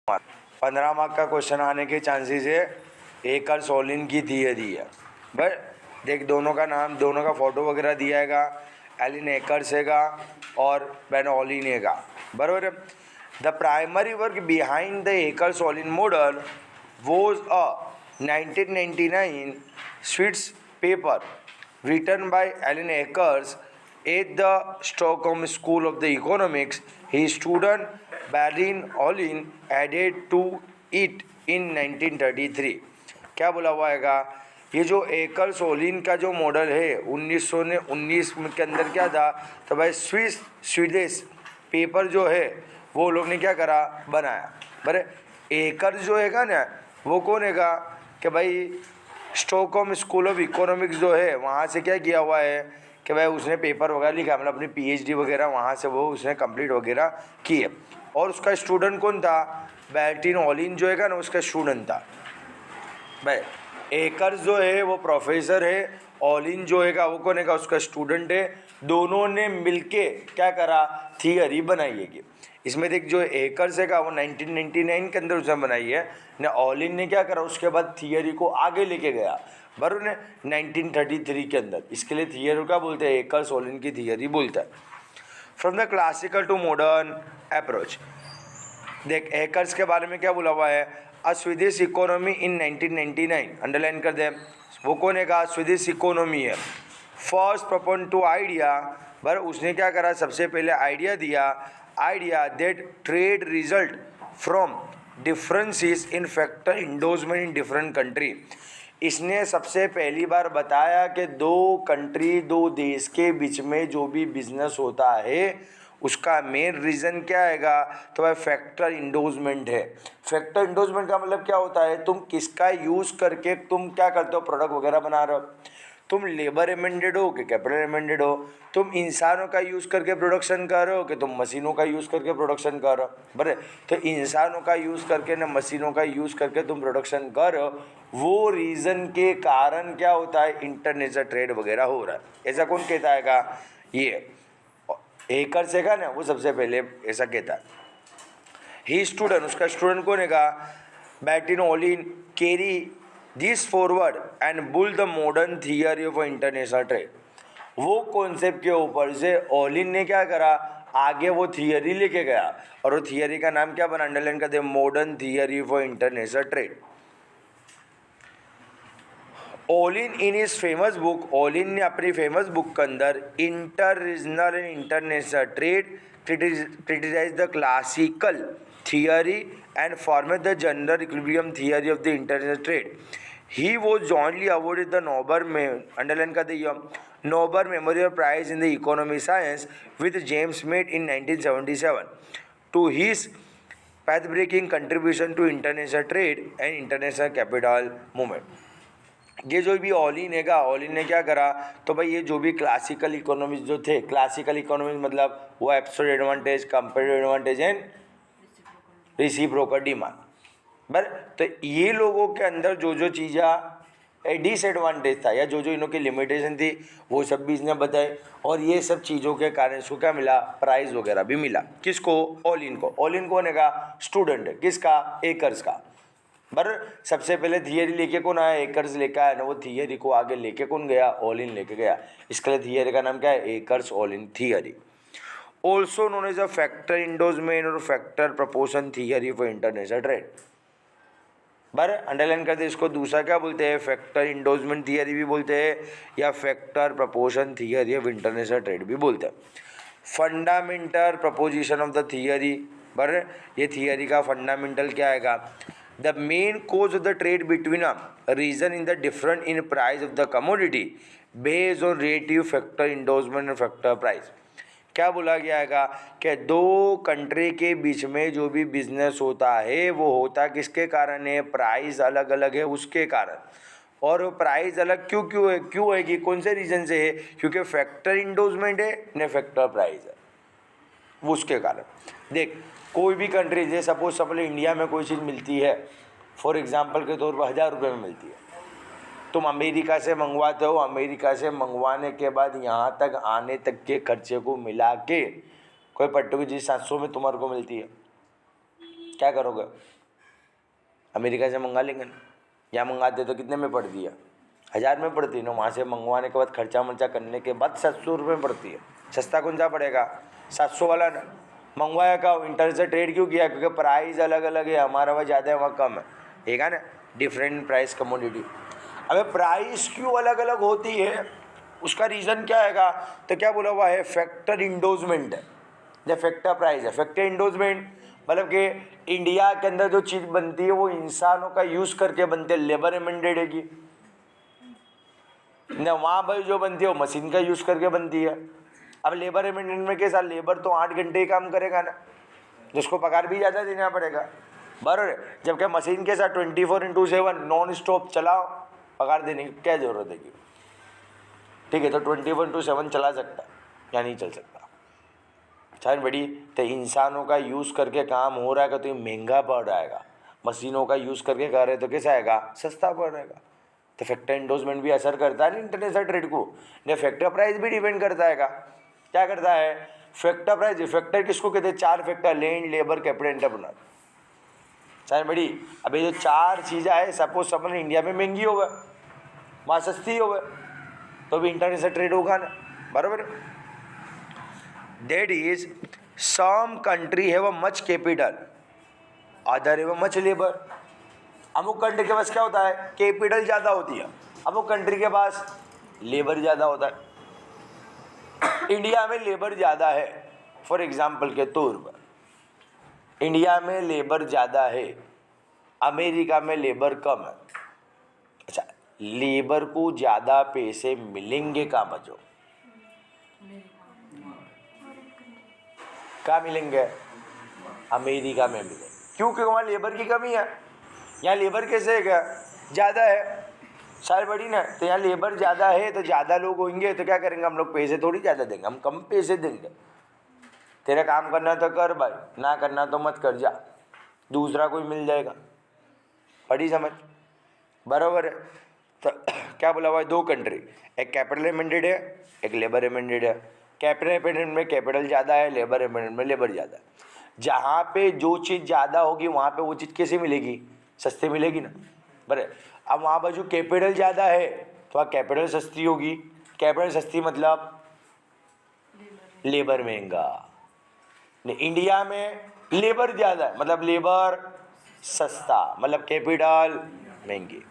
15 mark का question आने के चांसेस है। एकल सोलिन की थियरी है। बट देख, दोनों का नाम, दोनों का फोटो वगैरह दिया हैगा। एलिन एकर्स हैगा और बेनोलिन हैगा, बराबर है। The primary work behind the एकल सोलिन model was a 1999 sweets paper written by Alan Akers at the Stockholm School of the Economics. His student Berlin Olin added to it in 1933. क्या बोला हुआ हैगा? ये जो एकल सोलिन का जो मॉडल है 1919 के अंदर क्या था, तो भाई स्वीडिश पेपर जो है वो लोग ने क्या करा, बनाया। बरे एकल जो हैगा ना, वो कौन हैगा कि भाई स्टॉकहोम स्कूल ऑफ इकोनॉमिक्स जो है वहाँ से क्या किया हुआ है कि भाई उसने पेपर वगैरह लिखा, मतलब अपनी पीएचडी वगैरह वहाँ से वो उसने कंप्लीट वगैरह की है। और उसका स्टूडेंट कौन था? बेर्टिन ओलिन जो है ना, उसका स्टूडेंट था। भाई एकर्स जो है वो प्रोफेसर है, ओलिन जो है वो कौन है, उसका स्टूडेंट है। दोनों ने मिलके क्या करा, थियरी बनाई है। इसमें देख, जो एकर्स है वो 1999 के अंदर उसने बनाई है ने, ओलिन ने क्या करा उसके बाद थियरी को आगे लेके गया, बराबर ने, 1933 के अंदर। इसके लिए थियरी क्या बोलते हैं, एकर्स ओलिन की थियरी बोलता है। From the classical to modern approach. देख, एकर्स के बारे में क्या बोला हुआ है, a Swedish economy in 1999, underline कर दे। वो कौन है, स्वीडिश इकोनॉमी है। फर्स्ट प्रपोन टू आइडिया, पर उसने क्या करा, सबसे पहले आइडिया दिया, idea that trade result from differences in factor endorsement in different country. इसने सबसे पहली बार बताया कि दो कंट्री, दो देश के बीच में जो भी बिजनेस होता है उसका मेन रीज़न क्या आएगा, तो भाई फैक्टर इंडोर्समेंट है। फैक्टर इंडोर्समेंट का मतलब क्या होता है, तुम किसका यूज़ करके तुम क्या करते हो, प्रोडक्ट वगैरह बना रहे हो। तुम लेबर एमेंडेड हो कि कैपिटल एमेंडेड हो, तुम इंसानों का यूज़ करके प्रोडक्शन कर रहे हो कि तुम मशीनों का यूज़ करके प्रोडक्शन कर रहे हो, बरे। तो इंसानों का यूज़ करके ना मशीनों का यूज़ करके तुम प्रोडक्शन कर रहे हो, वो रीज़न के कारण क्या होता है, इंटरनेशनल ट्रेड वगैरह हो रहा है। ऐसा कौन कहता है, ये एकर्स है ना, वो सबसे पहले ऐसा कहता है। ही स्टूडेंट, उसका स्टूडेंट कौन है, Bertil Ohlin carry this forward and built the modern theory of international trade. वो कॉन्सेप्ट के ऊपर से ओलिन ने क्या करा, आगे वो थियरी लेके गया, और वो थियरी का नाम क्या बना, अंडरलाइन कर दे, modern theory for international trade. Ohlin in his famous book, Ohlin ने अपनी फेमस बुक के अंदर inter regional and international trade criticise the classical theory and format the general equilibrium theory of the international trade. He was jointly awarded the Nobel में, underline कर दिया, Nobel memorial prize in the economy science with James Meade in 1977 to his path breaking contribution to international trade and international capital movement। ये जो भी Olin हैगा, Olin ने क्या करा, तो भाई ये जो भी क्लासिकल इकोनॉमिक्स जो थे, क्लासिकल इकोनॉमिक्स मतलब वो absolute advantage, comparative advantage and reciprocal demand, बस। तो ये लोगों के अंदर जो जो चीज़ें डिसएडवांटेज था या जो जो इनों की लिमिटेशन थी वो सब भी इसने बताए, और ये सब चीज़ों के कारण इसको क्या मिला, प्राइज वगैरह भी मिला। किसको, ओलिन को। ओलिन कौन है, स्टूडेंट है, किसका, एकर्स का। पर सबसे पहले थियरी लेके कौन आया, एकर्स लेके आया ना, वो थियरी को आगे लेके कौन गया, ओलिन लेके गया। इसके लिए थियरी का नाम क्या है, एकर्स Ohlin theory. Also known as a factor endorsement और factor proportion theory for international trade. पर अंडरलाइन करते इसको दूसरा क्या बोलते हैं, फैक्टर इंडोर्समेंट थियरी भी बोलते हैं या factor proportion theory of international trade भी बोलते हैं। Fundamental proposition of the theory, पर ये थियरी का फंडामेंटल क्या आएगा, the main cause of the trade between a region in the different in price of the commodity based on relative factor endorsement और factor price. क्या बोला गया है कि दो कंट्री के बीच में जो भी बिजनेस होता है वो होता किसके कारण है, प्राइस अलग अलग है उसके कारण। और प्राइस अलग क्यों है कि कौन से रीजन से है, क्योंकि फैक्टर इंडोर्समेंट है न फैक्टर प्राइस है, वो उसके कारण। देख, कोई भी कंट्री, जैसे सपोज इंडिया में कोई चीज़ मिलती है, फॉर एग्जांपल के तौर पर 1000 रुपये में मिलती है, तुम अमेरिका से मंगवाते हो, अमेरिका से मंगवाने के बाद यहाँ तक आने तक के खर्चे को मिला के कोई पर्टिकुलर चीज़ 700 में तुम्हारे को मिलती है, क्या करोगे? अमेरिका से मंगा लेंगे ना, यहाँ मंगाते तो कितने में पड़ती है? 1000 में पड़ती है ना। वहाँ से मंगवाने के बाद खर्चा मर्चा करने के बाद 700 रुपये में पड़ती है। सस्ता कौन सा पड़ेगा? 700 वाला ना। मंगवाया का इंटर से ट्रेड क्यों किया? क्योंकि प्राइस अलग अलग है, हमारा वहाँ ज़्यादा है, वहाँ कम है, ठीक है ना, डिफरेंट प्राइस कमोडिटी। अबे प्राइस क्यों अलग अलग होती है, उसका रीज़न क्या आएगा? तो क्या बोला हुआ है? फैक्टर इंडोजमेंट है, जो फैक्टर प्राइस है। फैक्टर इंडोजमेंट मतलब कि इंडिया के अंदर जो चीज़ बनती है वो इंसानों का यूज़ करके बनती है, लेबर एमेंडेड है कि न, वहाँ भाई जो बनती है वो मशीन का यूज़ करके बनती है। अब लेबर एमेंडेड में कैसा? लेबर तो 8 घंटे ही काम करेगा ना, जिसको पगार भी ज़्यादा देना पड़ेगा, बराबर है। जबकि मशीन के साथ 24/7 नॉन स्टॉप चलाओ, पगार देने की क्या ज़रूरत है? ठीक है, तो 24/7 चला सकता या नहीं चल सकता? चाहे बड़ी तो इंसानों का यूज़ करके काम हो रहा है तो ये महंगा पड़ जाएगा, मशीनों का यूज़ करके कर रहे तो कैसा आएगा? सस्ता पड़ जाएगा। तो फैक्टर इंडोजमेंट भी असर करता है ना इंटरनेशनल ट्रेड को। ने फैक्टर प्राइस भी डिपेंड करता है का? क्या करता है? फैक्टर प्राइस, फैक्टर किसको कहते हैं? 4 factor, land, labour, capital, entrepreneur. चाहे बड़ी अभी जो 4 चीज़ें है, सपोज समझ इंडिया में महंगी हो गए, वहाँ सस्ती हो गए, तो भी इंटरनेशनल ट्रेड होगा ना, बराबर। That is some country have a much capital, other have a much labour. अमुक कंट्री के पास क्या होता है? कैपिटल ज़्यादा होती है, अमुक कंट्री के पास लेबर ज़्यादा होता है। इंडिया में लेबर ज़्यादा है, फॉर एग्जाम्पल के तौर पर इंडिया में लेबर ज़्यादा है, अमेरिका में लेबर कम है। अच्छा, लेबर को ज़्यादा पैसे मिलेंगे कहाँ बचो? कहाँ मिलेंगे? अमेरिका में मिलेंगे। क्यों? क्योंकि वहाँ लेबर की कमी है। यहाँ लेबर कैसे है? क्या ज़्यादा है? शायद बड़ी ना, तो यहाँ लेबर ज़्यादा है तो ज़्यादा लोग होंगे तो क्या करेंगे? हम लोग पैसे थोड़ी ज़्यादा देंगे, हम कम पैसे देंगे। तेरा काम करना तो कर भाई, ना करना तो मत कर, जा, दूसरा कोई मिल जाएगा। बड़ी समझ, बराबर है। तो क्या बोला हुआ है? 2 कंट्री, एक कैपिटल एमेंडेड है, एक लेबर एमेंडेड है। कैपिटल एमेंडेड में कैपिटल ज़्यादा है, लेबर एमेंडेड में लेबर ज़्यादा है। जहाँ पे जो चीज़ ज़्यादा होगी वहाँ पे वो चीज़ कैसे मिलेगी? सस्ती मिलेगी ना, बराबर। अब वहाँ पर जो कैपिटल ज़्यादा है तो वहाँ कैपिटल सस्ती होगी। कैपिटल सस्ती मतलब लेबर महंगा। इंडिया में लेबर ज़्यादा है मतलब लेबर सस्ता, मतलब कैपिटल महंगी।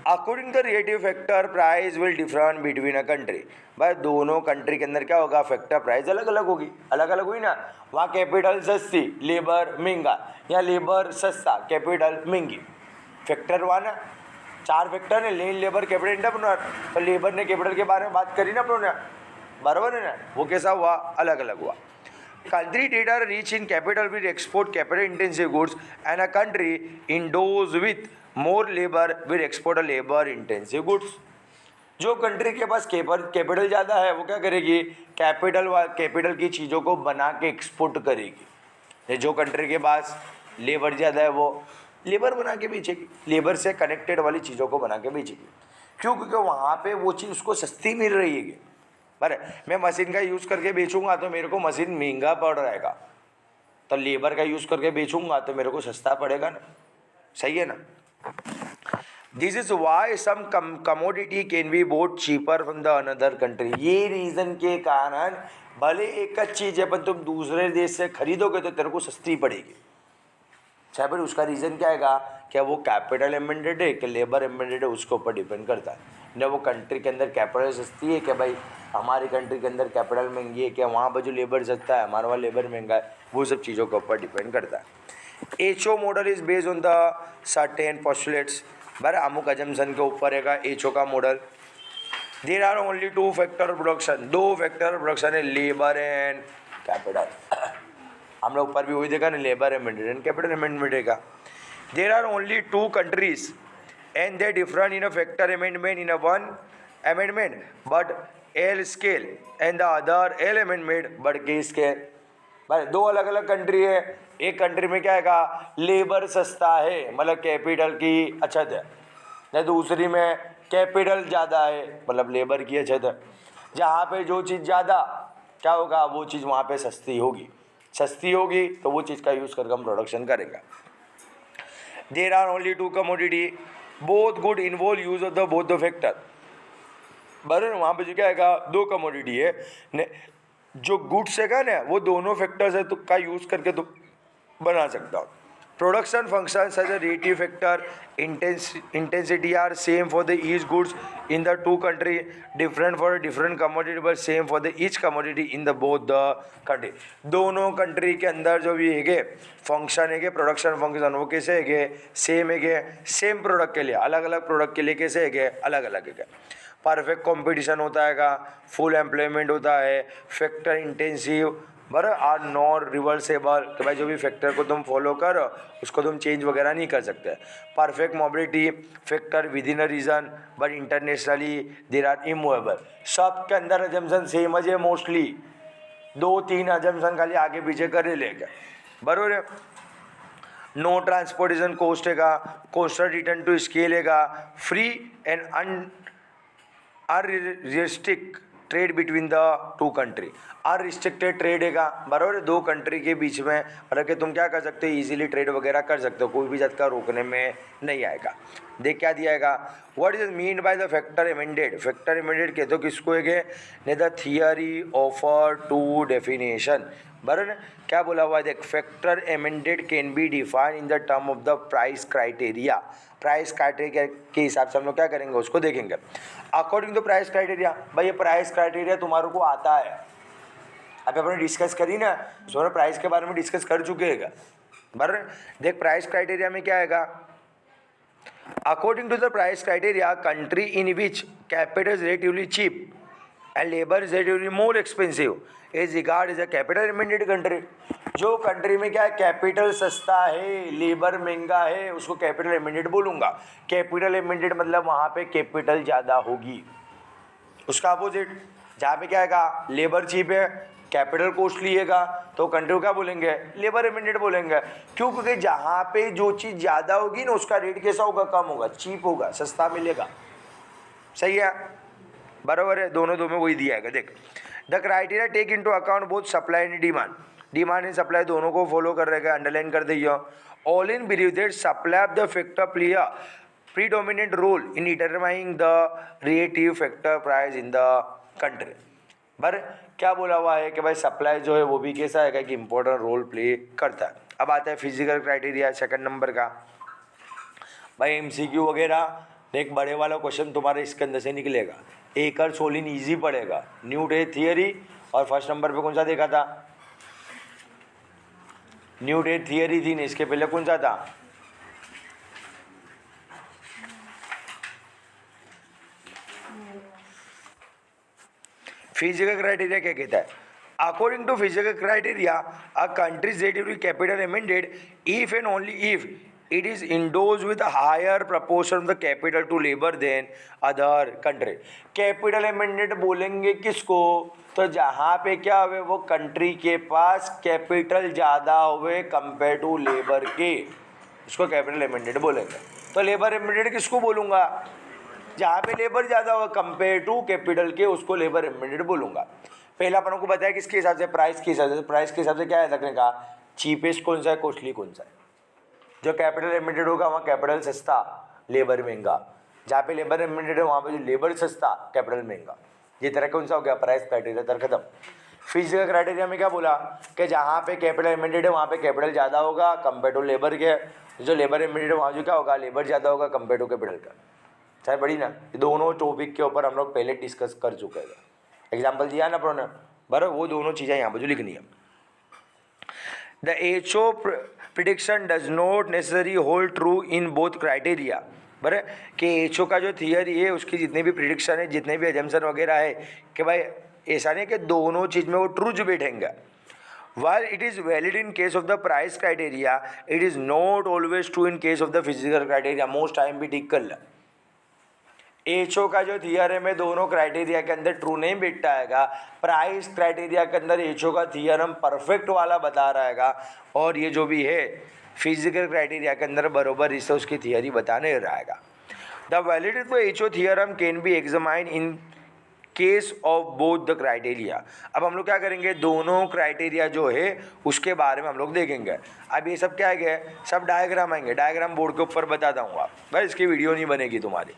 According the relative factor price will different between a country. भाई दोनों कंट्री के अंदर क्या होगा? फैक्टर प्राइस अलग अलग होगी, अलग अलग हुई ना। वहाँ कैपिटल सस्ती, लेबर महंगा, यहाँ लेबर सस्ता, कैपिटल महंगी। फैक्टर हुआ ना, 4 फैक्टर है, लैंड, लेबर, कैपिटल, एंटरप्रेन्योर। तो लेबर ने कैपिटल के बारे में बात करी ना अपनों ने, बराबर है ना, वो कैसा हुआ? अलग अलग हुआ। Country that are rich in capital will export capital intensive goods and a country in those with more labor will export a labor intensive goods. जो कंट्री के पास कैपिटल ज़्यादा है वो क्या करेगी? कैपिटल की चीज़ों को बना के एक्सपोर्ट करेगी। जो कंट्री के पास लेबर ज़्यादा है वो लेबर बना के बेचेगी, लेबर से कनेक्टेड वाली चीज़ों को बना के बेचेगी। क्यों? क्योंकि वहाँ पे वो चीज़ उसको सस्ती मिल रही है। बराबर, मैं मशीन का यूज़ करके बेचूंगा तो मेरे को मशीन महंगा पड़ रहेगा, तो लेबर का यूज़ करके बेचूंगा तो मेरे को सस्ता पड़ेगा ना, सही है ना। This is why some commodity can be bought cheaper from the another country. ये रीज़न के कारण भले एक चीज़ है पर तुम दूसरे देश से खरीदोगे तो तेरे को सस्ती पड़ेगी। चाहे भाई उसका रीज़न क्या आएगा? क्या वो कैपिटल एमेंडेड है कि लेबर एमेंडेड है, उसके ऊपर डिपेंड करता है ना। वो कंट्री के अंदर कैपिटल सस्ती है क्या भाई? हमारी कंट्री के अंदर कैपिटल महंगी है क्या? वहाँ पर जो लेबर सस्ता है, हमारा वहाँ लेबर महंगा है, वो सब चीज़ों के ऊपर डिपेंड करता है। HO model is based on the certain postulates. बराबर, अमुक अजम्पशन के ऊपर रहेगा एचओ का model. There are only 2 factor production, 2 factor production है, लेबर एंड कैपिटल। हम लोग ऊपर भी वही देखा ना, labour amended and capital amendment रहेगा। There are only 2 countries and they differ in a factor amendment in a one amendment but L scale and the other L amendment but K scale। भाई 2 अलग अलग country है। एक country में क्या आएगा? Labour सस्ता है मतलब कैपिटल की अछत है, या दूसरी में कैपिटल ज़्यादा है मतलब लेबर की अछत है। जहाँ पे जो चीज़ ज़्यादा क्या होगा वो चीज़ वहाँ पे सस्ती होगी। सस्ती होगी तो वो चीज़ का यूज़ करके हम प्रोडक्शन करेंगे। There are only two commodity, both good involve use of the both the factor. बराबर, वहाँ पे जो क्या आएगा, दो कमोडिटी है ने, जो गुड्स है ना वो दोनों फैक्टर्स है तो का यूज़ करके तो बना सकता हूँ। Production functions as a relative factor, intensity are same for the each goods in the two country, different for a different commodity but same for the each commodity in the both the country। दोनों country के अंदर जो भी है function है production function वो कैसे है सेम है, सेम प्रोडक्ट के लिए अलग अलग प्रोडक्ट के लिए कैसे है अलग अलग है। परफेक्ट कंपटीशन होता है, फुल एम्प्लॉयमेंट होता है, फैक्टर इंटेंसिव बराबर आर नॉर रिवर्सेबल, तो भाई जो भी फैक्टर को तुम फॉलो करो उसको तुम चेंज वगैरह नहीं कर सकते। Perfect mobility factor within a region but internationally there are immovable. सब के अंदर अजम्पशन सेम है, मोस्टली 2-3 अजम्पशन खाली आगे पीछे कर लेगा, बराबर है। नो ट्रांसपोर्टेशन कॉस्ट है, कॉन्स्टेंट रिटर्न टू स्केल है, free and unrestrict trade between the two country. Unrestricted trade है, बराबर, दो कंट्री के बीच में, मतलब कि तुम क्या कर सकते हो इजीली ट्रेड वगैरह कर सकते हो, कोई भी जात का रोकने में नहीं आएगा। देख क्या दिया है, what is mean by the factor amended. Factor amended कहते हो किसको है, ने the theory offer to definition, बराबर। क्या बोला हुआ है, देख factor amended can be defined in the term of the price criteria. Price criteria के हिसाब से हम लोग क्या करेंगे उसको देखेंगे। अकॉर्डिंग टू प्राइस क्राइटेरिया, भाई ये प्राइस क्राइटेरिया तुम्हारे को आता है, अभी अपने डिस्कस करी ना, सो प्राइस के बारे में डिस्कस कर चुके हैं, बराबर। देख प्राइस क्राइटेरिया में क्या आएगा, according to the price criteria country in which capital is relatively cheap and labour is relatively more expensive is regard is a capital amended country. जो कंट्री में क्या है कैपिटल सस्ता है लेबर महंगा है उसको कैपिटल एमेंडेड बोलूँगा। कैपिटल एमेंडेड मतलब वहाँ पे कैपिटल ज़्यादा होगी। उसका अपोजिट जहाँ पे क्या है लेबर चीप है कैपिटल कॉस्टली है तो कंट्री को क्या बोलेंगे, लेबर एमेंडेड बोलेंगे। क्यों, क्योंकि जहाँ पे जो चीज़ ज़्यादा होगी ना उसका रेट कैसा होगा, कम होगा, चीप होगा, सस्ता मिलेगा। सही है, बराबर है, दोनों दो में वही दिया है। देख the criteria take into account both supply and demand. Demand and supply दोनों को फॉलो कर रहेगा, अंडरलाइन कर दिया। All in believe that supply of the factor play a predominant role in determining the relative factor price in the country. पर क्या बोला हुआ है कि भाई सप्लाई जो है वो भी कैसा है कि इंपॉर्टेंट रोल प्ले करता है। अब आता है फिजिकल क्राइटेरिया सेकंड नंबर का। भाई एमसीक्यू वगैरह एक बड़े वाला क्वेश्चन तुम्हारे इसके अंदर से निकलेगा। एकर सोलिन इजी पड़ेगा, न्यूटन थियरी, और फर्स्ट नंबर पे कौन सा देखा था, न्यूटन थियरी थी ना, इसके पहले कौन सा था, फिजिकल क्राइटेरिया क्या कहता है, according to physical criteria a country is relatively capital amended if and only if it is endorsed with a higher proportion of the capital to labor than other country। Capital amended बोलेंगे किसको, तो जहाँ पे क्या हुए वो country के पास capital ज़्यादा हुए कंपेयर टू लेबर के, उसको कैपिटल एमेंडेड बोलेंगे। तो लेबर एमेंडेड किसको बोलूँगा, जहाँ पे लेबर ज़्यादा हुआ कंपेयर टू कैपिटल के, उसको लेबर एमेंडेड बोलूँगा। पहला अपन को बताया किसके हिसाब से, प्राइस के हिसाब से। प्राइस के हिसाब से क्या है रखने का, चीपेस्ट कौन सा है, कॉस्टली कौन सा है। जो कैपिटल एमिटेड होगा वहाँ कैपिटल सस्ता लेबर महंगा, जहाँ पे लेबर एमिटेड है वहाँ पे जो लेबर सस्ता कैपिटल महंगा। ये तरह कौन सा हो गया, प्राइस क्राइटेरिया तर खत्म। फिजिकल क्राइटेरिया में क्या बोला कि जहाँ पे कैपिटल एमिटेड है वहाँ पे कैपिटल ज़्यादा होगा कंपेयर टू लेबर के, जो लेबर एमिटेड है वहाँ जो क्या होगा, लेबर ज़्यादा होगा कंपेयर टू कैपिटल का। चाहे बड़ी ना, ये दोनों टॉपिक के ऊपर हम लोग पहले डिस्कस कर चुके हैं, एग्जाम्पल दिया ना अपनों ने, बराबर। वो दोनों चीज़ें यहाँ पर जो लिखनी है। The HO prediction does not necessary hold true in both criteria, बराबर। कि HO का जो थियरी है उसकी जितने भी प्रिडिक्शन है, जितने भी एजम्पशन वगैरह है, कि भाई ऐसा नहीं कि दोनों चीज़ में वो ट्रू जो बैठेंगे। While it is valid in case of the price criteria, it is not always true in case of the physical criteria। Most time भी ठीक कर ला। HO का जो थियरम है दोनों क्राइटेरिया के अंदर ट्रू नहीं बैठता है, प्राइस क्राइटेरिया के अंदर HO का थियरम परफेक्ट वाला बता रहेगा, और ये जो भी है फिजिकल क्राइटेरिया के अंदर बरोबर इससे उसकी थियरी बताने रहेगा। The validity for HO theorem can be examined in case of both the criteria. अब हम लोग क्या करेंगे, दोनों क्राइटेरिया जो है उसके बारे में हम लोग देखेंगे। अब ये सब क्या है, सब डायग्राम आएंगे, डायग्राम बोर्ड के ऊपर बता दूँगा भाई, इसकी वीडियो नहीं बनेगी तुम्हारी।